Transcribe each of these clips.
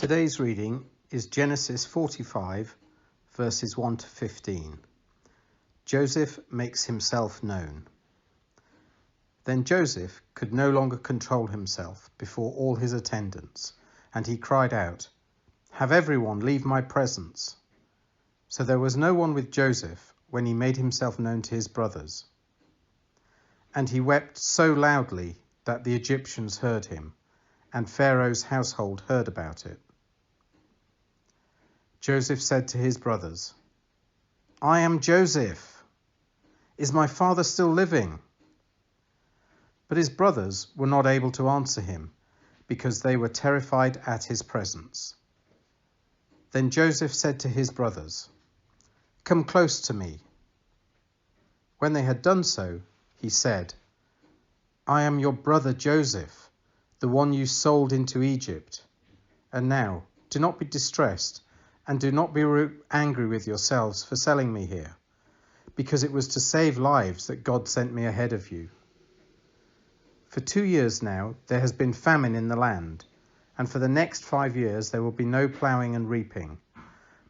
Today's reading is Genesis 45, verses 1 to 15. Joseph makes himself known. Then Joseph could no longer control himself before all his attendants, and he cried out, "Have everyone leave my presence." So there was no one with Joseph when he made himself known to his brothers. And he wept so loudly that the Egyptians heard him, and Pharaoh's household heard about it. Joseph said to his brothers, "I am Joseph. Is my father still living?" But his brothers were not able to answer him, because they were terrified at his presence. Then Joseph said to his brothers, "Come close to me." When they had done so, he said, "I am your brother Joseph, the one you sold into Egypt. And now, do not be distressed, and do not be angry with yourselves for selling me here, because it was to save lives that God sent me ahead of you. For 2 years now there has been famine in the land, and for the next 5 years there will be no ploughing and reaping.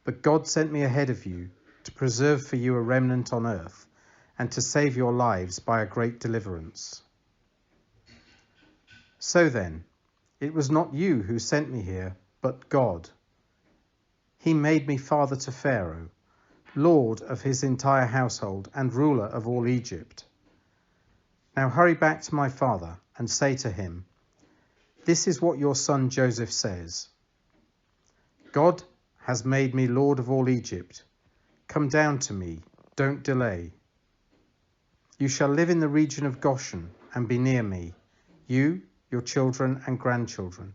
But God sent me ahead of you to preserve for you a remnant on earth, and to save your lives by a great deliverance. So then, it was not you who sent me here, but God. He made me father to Pharaoh, lord of his entire household and ruler of all Egypt. Now hurry back to my father and say to him, 'This is what your son Joseph says. God has made me lord of all Egypt. Come down to me, don't delay. You shall live in the region of Goshen and be near me, you, your children and grandchildren,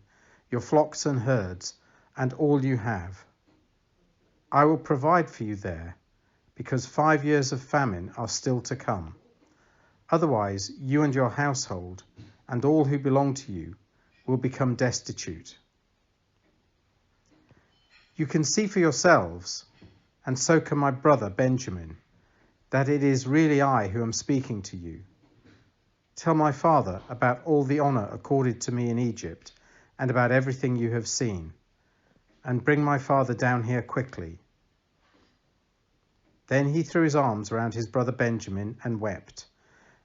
your flocks and herds, and all you have. I will provide for you there, because 5 years of famine are still to come. Otherwise, you and your household and all who belong to you will become destitute. You can see for yourselves, and so can my brother Benjamin, that it is really I who am speaking to you. Tell my father about all the honor accorded to me in Egypt and about everything you have seen, and bring my father down here quickly." Then he threw his arms around his brother Benjamin and wept,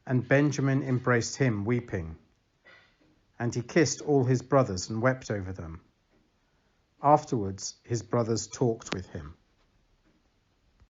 and Benjamin embraced him, weeping. And he kissed all his brothers and wept over them. Afterwards, his brothers talked with him.